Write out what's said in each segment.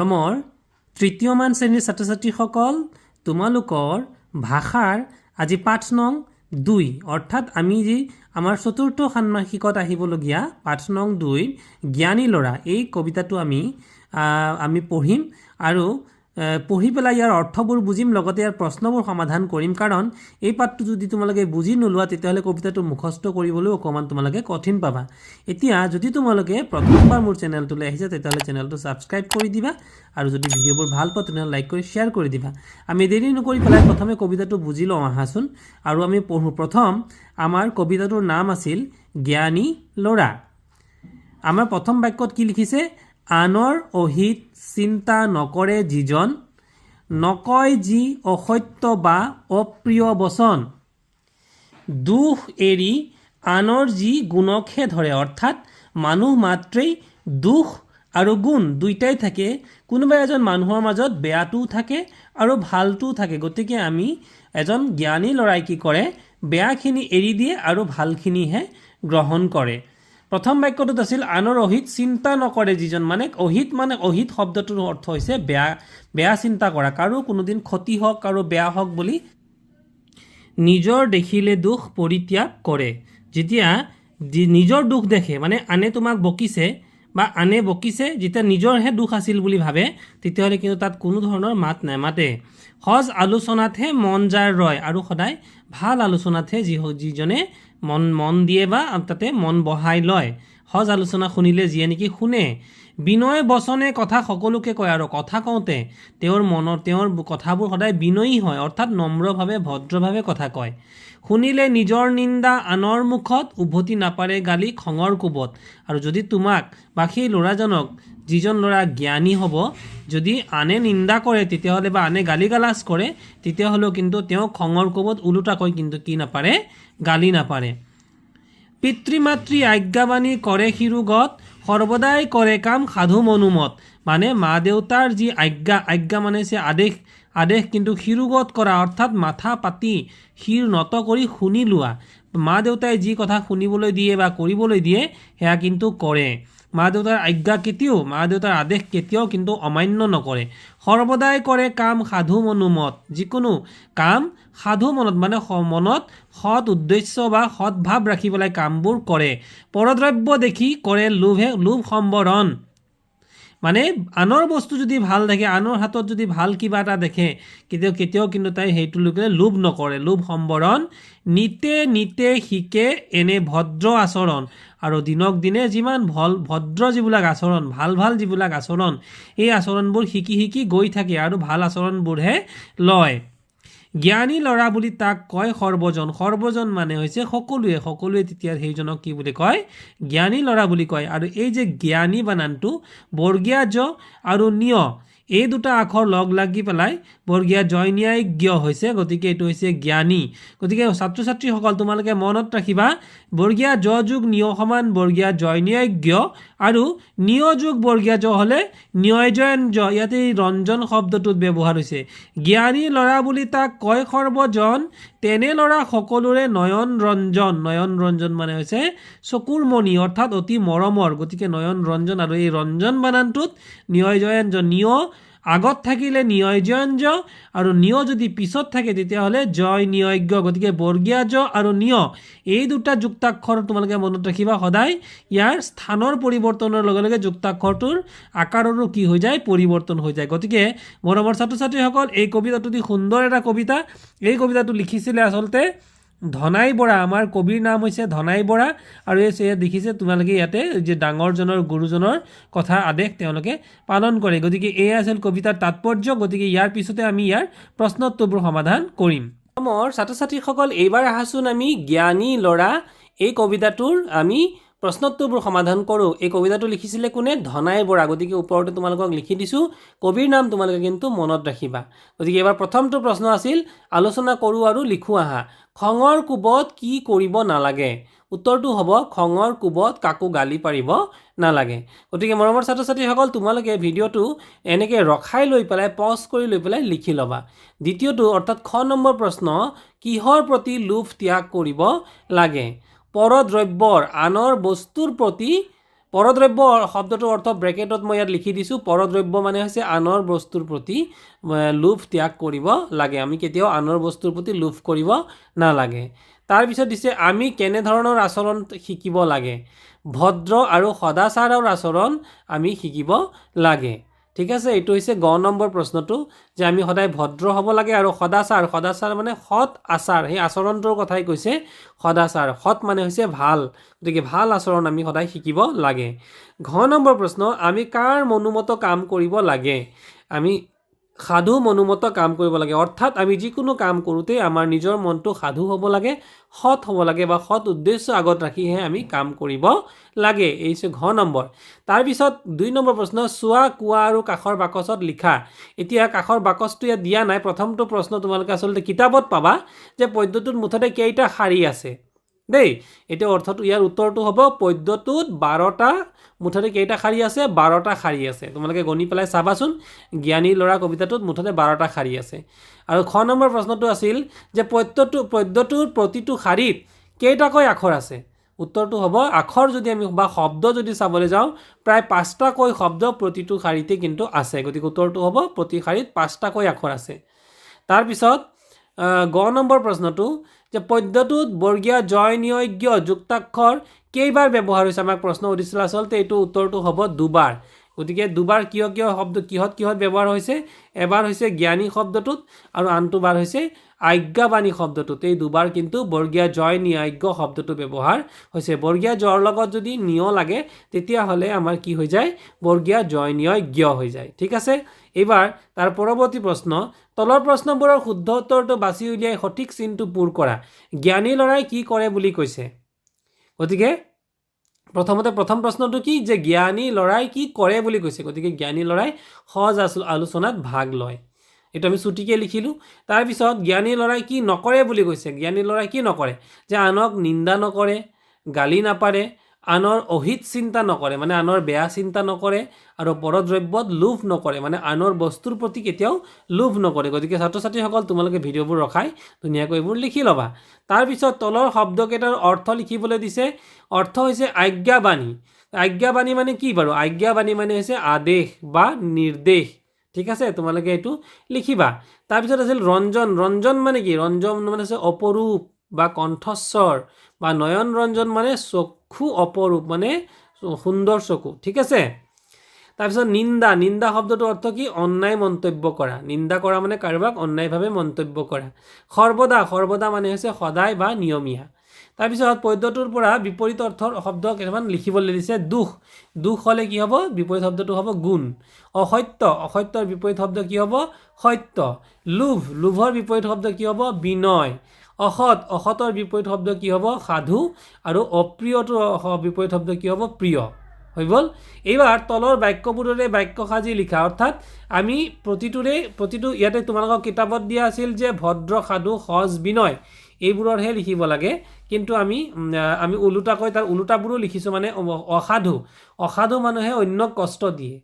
মৰমৰ তৃতীয়মান শ্ৰেণীৰ ছাত্ৰ ছাত্ৰীসকল তোমালোকৰ ভাষাৰ আজি পাঠ নং 2 অৰ্থাৎ আমি যি আমাৰ চতুৰ্থ ষান্মাসিকত আহিবলগীয়া পাঠ নং 2 জ্ঞানী ল'ৰা এই কবিতাটো আমি পঢ়িম আৰু পঢ়ি পেলাই ইয়াৰ অৰ্থবোৰ বুজিম লগতে ইয়াৰ প্ৰশ্নবোৰ সমাধান কৰিম কাৰণ এই পাঠটো যদি তোমালোকে বুজি নোলোৱা তেতিয়াহ'লে কবিতাটো মুখস্থ কৰিবলৈ অকমান তোমালোকে কঠিন পাবা এতিয়া যদি তোমালোকে প্ৰথমবাৰ মোৰ চেনেলটোলৈ আহিছা তেতিয়াহ'লে চেনেলটো সাবস্ক্ৰাইব কৰি দিবা আৰু যদি ভিডিঅ'বোৰ ভাল পোৱা তেতিয়াহ'লে লাইক কৰি শেয়াৰ কৰি দিবা আমি দেৰি নকৰি পেলাই প্ৰথমে কবিতাটো বুজি লওঁ আহাচোন আৰু আমি পঢ়ো প্ৰথম আমাৰ কবিতাটোৰ নাম আছিল জ্ঞানী ল'ৰা আমাৰ প্ৰথম বাক্যত কি লিখিছে আনৰ অহিত চিন্তা নকৰে যিজন নকয় যি অসত্য বা অপ্ৰিয় বচন দুখ এৰি আনৰ যি গুণকহে ধৰে অৰ্থাৎ মানুহ মাত্ৰেই দুখ আৰু গুণ দুইটাই থাকে কোনোবা এজন মানুহৰ মাজত বেয়াটোও থাকে আৰু ভালটোও থাকে গতিকে আমি এজন জ্ঞানী ল'ৰাই কি কৰে বেয়াখিনি এৰি দিয়ে আৰু ভালখিনিহে গ্ৰহণ কৰে প্ৰথম বাক্যটোত আছিল আনৰ অহিত চিন্তা নকৰে যিজন মানে অহিত শব্দটোৰ অৰ্থ হৈছে বেয়া চিন্তা কৰা কাৰো কোনোদিন ক্ষতি হওক আৰু বেয়া হওক বুলি নিজৰ দেখিলে দুখ পৰিত্যাগ কৰে যেতিয়া নিজৰ দুখ দেখে মানে আনে তোমাক বকিছে বা আনে বকিছে যেতিয়া নিজৰহে দুখ আছিল বুলি ভাবে তেতিয়াহ'লে কিন্তু তাত কোনো ধৰণৰ মাত নামাতে সজ আলোচনাতহে মন যাৰ ৰয় আৰু সদায় ভাল আলোচনাতহে যিজনে মন দিয়ে বা তাতে মন বহাই লয় সজ আলোচনা শুনিলে যিয়ে নেকি শুনে বিনয় বচনে কথা সকলোকে কয় আৰু কথা কওঁতে তেওঁৰ কথাবোৰ সদায় বিনয়ী হয় অৰ্থাৎ নম্ৰভাৱে ভদ্ৰভাৱে কথা কয় শুনিলে নিজৰ নিন্দা আনৰ মুখত উভতি নাপাৰে গালি খঙৰ কোবত আৰু যদি তোমাক বা সেই ল'ৰাজনক যিজন ল'ৰা জ্ঞানী হ'ব যদি আনে নিন্দা কৰে তেতিয়াহ'লে বা আনে গালি গালাজ কৰে তেতিয়াহ'লেও কিন্তু তেওঁ খঙৰ কোবত ওলোটাকৈ কিন্তু কি নাপাৰে গালি নাপাৰে পিতৃ মাতৃ আজ্ঞাবাণী কৰে শিৰোগত সৰ্বদাই কৰে কাম সাধু মনোমত মানে মা দেউতাৰ যি আজ্ঞা মানে হৈছে আদেশ কিন্তু শিৰোগত কৰা অৰ্থাৎ মাথা পাতি শিৰ নত কৰি শুনি লোৱা মা দেউতাই যি কথা শুনিবলৈ দিয়ে বা কৰিবলৈ দিয়ে সেয়া কিন্তু কৰে মা দেউতাৰ মা দেউতাৰ আদেশ কেতিয়াও কিন্তু অমান্য নকৰে সৰ্বদাই কৰে কাম সাধু মনোমত যিকোনো কাম সাধু মনত মানে মনত সৎ উদ্দেশ্য বা সৎ ভাৱ ৰাখি পেলাই কামবোৰ কৰে পৰদ্ৰব্য দেখি কৰে লোভ সম্বৰণ মানে আনৰ বস্তু যদি ভাল দেখে আনৰ হাতত যদি ভাল কিবা এটা দেখে কেতিয়াও কিন্তু তাই সেইটো লোকে লোভ নকৰে লোভ সম্বৰণ নিতে শিকে এনে ভদ্ৰ আচৰণ আৰু দিনক দিনে যিমান ভদ্ৰ যিবিলাক আচৰণ ভাল যিবিলাক আচৰণ এই আচৰণবোৰ শিকি গৈ থাকে আৰু ভাল আচৰণবোৰহে লয় জ্ঞানী ল'ৰা বুলি তাক কয় সৰ্বজন মানে হৈছে সকলোৱে তেতিয়া সেইজনক কি বুলি কয় জ্ঞানী ল'ৰা বুলি কয় আৰু এই যে জ্ঞানী বানানটো বৰ্গীয়া জ আৰু নিয় এই দুটা আখৰ লগ লাগি পেলাই বৰ্গীয়া জয় ন্যায় জ্ঞ হৈছে গতিকে এইটো হৈছে জ্ঞানী গতিকে ছাত্ৰ ছাত্ৰীসকল তোমালোকে মনত ৰাখিবা বৰ্গীয়া জ যোগ নিয় সমান বৰ্গীয়া জয় ন্যায় জ্ঞ আৰু নিয় যোগ বৰ্গীয়া জ হ'লে ন্যয়জয়ন জ ইয়াতে ৰঞ্জন শব্দটোত ব্যৱহাৰ হৈছে জ্ঞানী ল'ৰা বুলি তাক কয় সৰ্বজন তেনে ল'ৰা সকলোৰে নয়ন ৰঞ্জন মানে হৈছে চকুৰ মণি অৰ্থাৎ অতি মৰমৰ গতিকে নয়ন ৰঞ্জন আৰু এই ৰঞ্জন বানানটোত ন্যয়জয়ন জ নিয় আগত থাকিলে ন্যয়জয়ন জ আৰু নিয় যদি পিছত থাকে তেতিয়াহ'লে জয় ন্যয়জ্ঞ গতিকে বৰ্গীয়া জ আৰু নিয় এই দুটা যুক্তাক্ষৰ তোমালোকে মনত ৰাখিবা সদায় ইয়াৰ স্থানৰ পৰিৱৰ্তনৰ লগে লগে যুক্তাক্ষৰটোৰ আকাৰৰো কি হৈ যায় পৰিৱৰ্তন হৈ যায় গতিকে মৰমৰ ছাত্ৰ ছাত্ৰীসকল এই কবিতাটো অতি সুন্দৰ এটা কবিতা এই কবিতাটো লিখিছিলে আচলতে ধনাই বৰা আমাৰ কবিৰ নাম হৈছে ধনাই বৰা আৰু এই দেখিছে তোমালোকে ইয়াতে যে ডাঙৰজনৰ গুৰুজনৰ কথা আদেশ তেওঁলোকে পালন কৰে গতিকে এই আছিল কবিতাৰ তাৎপৰ্য গতিকে ইয়াৰ পিছতে আমি ইয়াৰ প্ৰশ্নোত্তৰবোৰ সমাধান কৰিম মোৰ ছাত্ৰ ছাত্ৰীসকল এইবাৰ আহাচোন আমি জ্ঞানী ল'ৰা এই কবিতাটোৰ আমি প্ৰশ্নোত্তৰবোৰ সমাধান কৰোঁ এই কবিতাটো লিখিছিলে কোনে ধনাই বৰা গতিকে ওপৰতে তোমালোকক লিখি দিছোঁ কবিৰ নাম তোমালোকে কিন্তু মনত ৰাখিবা গতিকে এবাৰ প্ৰথমটো প্ৰশ্ন আছিল আলোচনা কৰোঁ আৰু লিখোঁ আহা খঙৰ কোবত কি কৰিব নালাগে উত্তৰটো হ'ব খঙৰ কোবত কাকো গালি পাৰিব নালাগে গতিকে মৰমৰ ছাত্ৰ ছাত্ৰীসকল তোমালোকে ভিডিঅ'টো এনেকৈ ৰখাই লৈ পেলাই পজ কৰি লৈ পেলাই লিখি ল'বা দ্বিতীয়টো অৰ্থাৎ খ নম্বৰ প্ৰশ্ন কিহৰ প্ৰতি লোভ ত্যাগ কৰিব লাগে পৰদ্ৰব্যৰ আনৰ বস্তুৰ প্ৰতি পৰদ্ৰব্য শব্দটোৰ অৰ্থ ব্ৰেকেটত মই ইয়াত লিখি দিছোঁ। পৰদ্ৰব্য মানে হৈছে আনৰ বস্তুৰ প্ৰতি লোভ ত্যাগ কৰিব লাগে। আমি কেতিয়াও আনৰ বস্তুৰ প্ৰতি লোভ কৰিব নালাগে। তাৰপিছত দিছে আমি কেনেধৰণৰ আচৰণ শিকিব লাগে। ভদ্ৰ আৰু সদাচাৰৰ আচৰণ আমি শিকিব লাগে। ঠিক আছে, এইটো হৈছে গ নম্বৰ প্ৰশ্নটো, যে আমি সদায় ভদ্ৰ হ'ব লাগে আৰু সদাচাৰ, সদাচাৰ মানে সৎ আচাৰ, সেই আচৰণটোৰ কথাই কৈছে সদাচাৰ। সৎ মানে হৈছে ভাল, গতিকে ভাল আচৰণ আমি সদায় শিকিব লাগে। ঘ নম্বৰ প্ৰশ্ন, আমি কাৰ মনোমত কাম কৰিব লাগে। আমি সাধু মনোমত কাম কৰিব লাগে, অৰ্থাৎ আমি যিকোনো কাম কৰোঁতে আমাৰ নিজৰ মনটো সাধু হ'ব লাগে, সৎ হ'ব লাগে বা সৎ উদ্দেশ্য আগত ৰাখিহে আমি কাম কৰিব লাগে। এই হৈছে ঘ নম্বৰ। তাৰপিছত 2 নম্বৰ প্ৰশ্ন, চোৱা কোৱা আৰু কাষৰ বাকচত লিখা। এতিয়া কাষৰ বাকচটো ইয়াত দিয়া নাই। প্ৰথমটো প্ৰশ্ন তোমালোকে আচলতে কিতাপত পাবা যে পদ্যটোত মুঠতে কেইটা শাৰী আছে দেই। এতিয়া অৰ্থটো ইয়াৰ উত্তৰটো হ'ব পদ্যটোত 12টা, মুঠতে কেইটা শাৰী আছে, 12টা শাৰী আছে। তোমালোকে গণি পেলাই চাবাচোন, জ্ঞানী ল'ৰা কবিতাটোত মুঠতে 12টা শাৰী আছে। আৰু খ নম্বৰ প্ৰশ্নটো আছিল যে পদ্যটোৰ প্ৰতিটো শাৰীত কেইটাকৈ আখৰ আছে। উত্তৰটো হ'ব আখৰ যদি আমি বা শব্দ যদি চাবলৈ যাওঁ, প্ৰায় 5টাকৈ শব্দ প্ৰতিটো শাৰীতে কিন্তু আছে। গতিকে উত্তৰটো হ'ব প্ৰতি শাৰীত 5টাকৈ আখৰ আছে। তাৰপিছত গ নম্বৰ প্ৰশ্নটো যে পদ্যটোত বৰ্গীয় জয় নিয়জ্ঞ যুক্তাক্ষৰ কেইবাৰ ব্যৱহাৰ হৈছে। আমাক প্ৰশ্ন সুধিছিল, আচলতে এইটো উত্তৰটো হ'ব 2বাৰ। গতিকে 2বাৰ শব্দ কিহত ব্যৱহাৰ হৈছে। এবাৰ হৈছে জ্ঞানী শব্দটোত আৰু আনটো বাৰ হৈছে আজ্ঞাবাণী শব্দটোত। এই 2বাৰ কিন্তু বৰ্গীয় জয় নিয়জ্ঞ শব্দটো ব্যৱহাৰ হৈছে। বৰ্গীয় জয়ৰ লগত যদি নিয় লাগে তেতিয়াহ'লে আমাৰ কি হৈ যায়, বৰ্গীয় জয় নিয়জ্ঞ হৈ যায়। ঠিক আছে, এইবাৰ তাৰ পৰৱৰ্তী প্ৰশ্ন, তলৰ প্ৰশ্নবোৰৰ শুদ্ধ উত্তৰটো বাছি উলিয়াই সঠিক চিনটো পূৰ কৰা। জ্ঞানী ল'ৰাই কি কৰে বুলি কৈছে। গতিকে প্ৰথম প্ৰশ্নটো কি, যে জ্ঞানী ল'ৰাই কি কৰে বুলি কৈছে। গতিকে জ্ঞানী ল'ৰাই সজ আলোচনাত ভাগ লয়। এইটো আমি চুটিকৈ লিখিলোঁ। তাৰপিছত জ্ঞানী ল'ৰাই কি নকৰে বুলি কৈছে। জ্ঞানী ল'ৰাই কি নকৰে, যে আনক নিন্দা নকৰে, গালি নাপাৰে, আনৰ অহিত চিন্তা নকৰে, মানে আনৰ বেয়া চিন্তা নকৰে, আৰু পৰদ্ৰব্যত লোভ নকৰে, মানে আনৰ বস্তুৰ প্ৰতি কেতিয়াও লোভ নকৰে। গতিকে ছাত্ৰ ছাত্ৰীসকল তোমালোকে ভিডিঅ'বোৰ ৰখাই ধুনীয়াকৈ এইবোৰ লিখি ল'বা। তাৰপিছত তলৰ শব্দকেইটাৰ অৰ্থ লিখিবলৈ দিছে। অৰ্থ হৈছে আজ্ঞাবাণী। আজ্ঞাবাণী মানে কি বাৰু। আজ্ঞাবাণী মানে হৈছে আদেশ বা নিৰ্দেশ। ঠিক আছে, তোমালোকে এইটো লিখিবা। তাৰপিছত আছিল ৰঞ্জন। ৰঞ্জন মানে কি, ৰঞ্জন মানে হৈছে অপৰূপ বা কণ্ঠস্বৰ, বা নয়ন ৰঞ্জন মানে চক্ষু অপৰূপ, মানে সুন্দৰ চকু। ঠিক আছে। তাৰপিছত নিন্দা। নিন্দা শব্দটোৰ অৰ্থ কি, অন্যায় মন্তব্য কৰা। নিন্দা কৰা মানে কাৰোবাক অন্যায়ভাৱে মন্তব্য কৰা। সৰ্বদা। সৰ্বদা মানে হৈছে সদায় বা নিয়মীয়া। তাৰপিছত পদ্যটোৰ পৰা বিপৰীত অৰ্থৰ শব্দ কেইটামান লিখিবলৈ দিছে। দুখ। দুখ হ'লে কি হ'ব, বিপৰীত শব্দটো হ'ব গুণ। অসত্য। অসত্যৰ বিপৰীত শব্দ কি হ'ব, সত্য। লোভ। লোভৰ বিপৰীত শব্দ কি হ'ব, বিনয়। অসৎ। অসতৰ বিপৰীত শব্দ কি হ'ব, সাধু। আৰু অপ্ৰিয়টোৰ বিপৰীত শব্দ কি হ'ব, প্ৰিয়। হৈ গ'ল। এইবাৰ তলৰ বাক্যবোৰৰে বাক্য সাজি লিখা, অৰ্থাৎ আমি প্ৰতিটো ইয়াতে তোমালোকৰ কিতাপত দিয়া আছিল যে ভদ্ৰ, সাধু, সজ, বিনয়, এইবোৰৰহে লিখিব লাগে। কিন্তু আমি ওলোটাকৈ তাৰ ওলোটাবোৰো লিখিছোঁ, মানে অসাধু। অসাধু মানুহে অন্যক কষ্ট দিয়ে।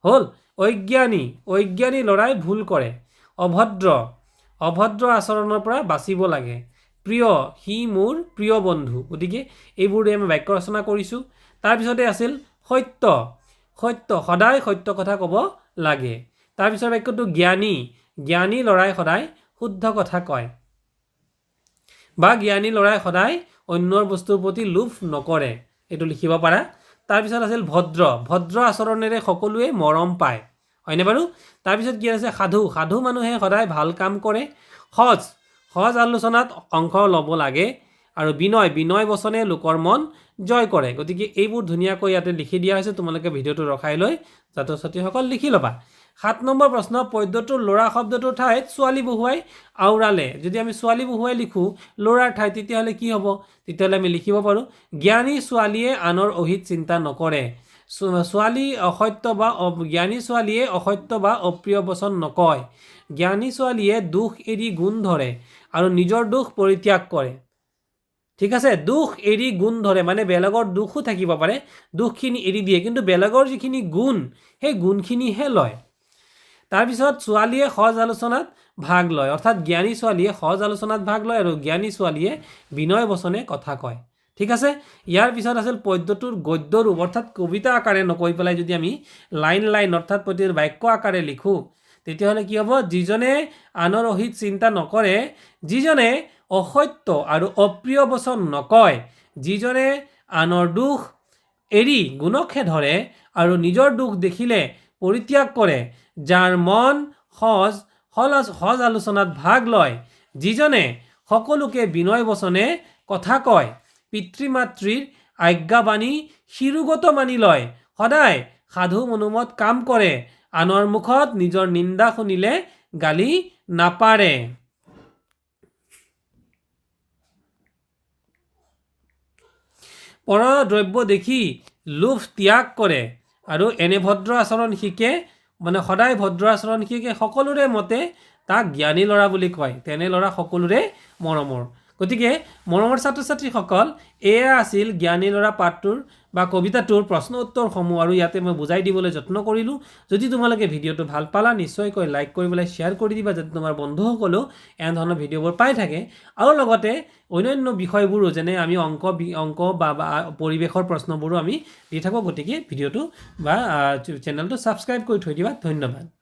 হ'ল। অজ্ঞানী। অজ্ঞানী ল'ৰাই ভুল কৰে। অভদ্ৰ। অভদ্ৰ আচৰণৰ পৰা বাচিব লাগে। প্ৰিয়। সি মোৰ প্ৰিয় বন্ধু। গতিকে এইবোৰে আমি বাক্য ৰচনা কৰিছোঁ। তাৰপিছতে আছিল সত্য। সত্য। সদায় সত্য কথা ক'ব লাগে। তাৰপিছৰ বাক্যটো জ্ঞানী। জ্ঞানী ল'ৰাই সদায় শুদ্ধ কথা কয়, বা জ্ঞানী ল'ৰাই সদায় অন্যৰ বস্তুৰ প্ৰতি লোভ নকৰে। এইটো লিখিব পাৰা। তাৰপিছত আছিল ভদ্ৰ। ভদ্ৰ আচৰণেৰে সকলোৱে মৰম পায়। হয়নে বাৰু। তাৰপিছত কি আছে, সাধু। সাধু মানুহে সদায় ভাল কাম কৰে। সজ। সজ আলোচনাত অংশ ল'ব লাগে। আৰু বিনয়। বিনয় বচনে লোকৰ মন জয় কৰে। গতিকে এইবোৰ ধুনীয়াকৈ ইয়াতে লিখি দিয়া হৈছে। তোমালোকে ভিডিঅ'টো ৰখাই লৈ ছাত্ৰ ছাত্ৰীসকল লিখি ল'বা। 7 নম্বৰ প্ৰশ্ন, পদ্যটোৰ ল'ৰা শব্দটোৰ ঠাইত ছোৱালী বহুৱাই আওৰালে। যদি আমি ছোৱালী বহুৱাই লিখোঁ ল'ৰাৰ ঠাইত, তেতিয়াহ'লে কি হ'ব, তেতিয়াহ'লে আমি লিখিব পাৰোঁ জ্ঞানী ছোৱালীয়ে আনৰ অহিত চিন্তা নকৰে। ছোৱালী অসত্য বা জ্ঞানী ছোৱালীয়ে অসত্য বা অপ্ৰিয় বচন নকয়। জ্ঞানী ছোৱালীয়ে দুখ এৰি গুণ ধৰে আৰু নিজৰ দুখ পৰিত্যাগ কৰে। ঠিক আছে। দুখ এৰি গুণ ধৰে, মানে বেলেগৰ দুখো থাকিব পাৰে, দুখখিনি এৰি দিয়ে, কিন্তু বেলেগৰ যিখিনি গুণ সেই গুণখিনিহে লয়। তাৰপিছত ছোৱালীয়ে সজ আলোচনাত ভাগ লয়, অৰ্থাৎ জ্ঞানী ছোৱালীয়ে সজ আলোচনাত ভাগ লয় আৰু জ্ঞানী ছোৱালীয়ে বিনয় বচনে কথা কয়। ঠিক আছে ইয়াৰ পিছত আছিল পদ্যটোৰ গদ্য ৰূপ অৰ্থাৎ কবিতা আকাৰে নকৈ পেলাই যদি আমি লাইন লাইন অৰ্থাৎ প্ৰতিৰ বাক্য আকাৰে লিখো তেতিয়াহ'লে কি হ'ব যিজনে আনৰ অহিত চিন্তা নকৰে যিজনে অসত্য আৰু অপ্ৰিয় বচন নকয় যিজনে আনৰ দুখ এৰি গুণকহে ধৰে আৰু নিজৰ দুখ দেখিলে পৰিত্যাগ কৰে যাৰ মন সজ আলোচনাত ভাগ লয় যিজনে সকলোকে বিনয় বচনে কথা কয় পিতৃ মাতৃৰ আজ্ঞাবাণী শিৰোগত মানি লয় সদায় সাধু মনোমত কাম কৰে আনৰ মুখত নিজৰ নিন্দা শুনিলে গালি নাপাৰে পৰ দ্ৰব্য দেখি লোভ ত্যাগ কৰে আৰু এনে ভদ্ৰ আচৰণ শিকে মানে সদায় ভদ্ৰ আচৰণ শিকে সকলোৰে মতে তাক জ্ঞানী ল'ৰা বুলি কয় তেনে ল'ৰা সকলোৰে মৰমৰ গতিকে মৰমৰ ছাত্ৰ ছাত্ৰীসকল এয়া আছিল জ্ঞানী ল'ৰা পাঠটোৰ বা কবিতাটোৰ প্ৰশ্ন উত্তৰসমূহ আৰু ইয়াতে মই বুজাই দিবলৈ যত্ন কৰিলোঁ যদি তোমালোকে ভিডিঅ'টো ভাল পালা নিশ্চয়কৈ লাইক কৰি পেলাই শ্বেয়াৰ কৰি দিবা যাতে তোমাৰ বন্ধুসকলেও এনেধৰণৰ ভিডিঅ'বোৰ পাই থাকে আৰু লগতে অন্যান্য বিষয়বোৰো যেনে আমি অংক বা পৰিৱেশৰ প্ৰশ্নবোৰো আমি দি থাকোঁ গতিকে ভিডিঅ'টো বা চেনেলটো ছাবস্ক্ৰাইব কৰি থৈ দিবা ধন্যবাদ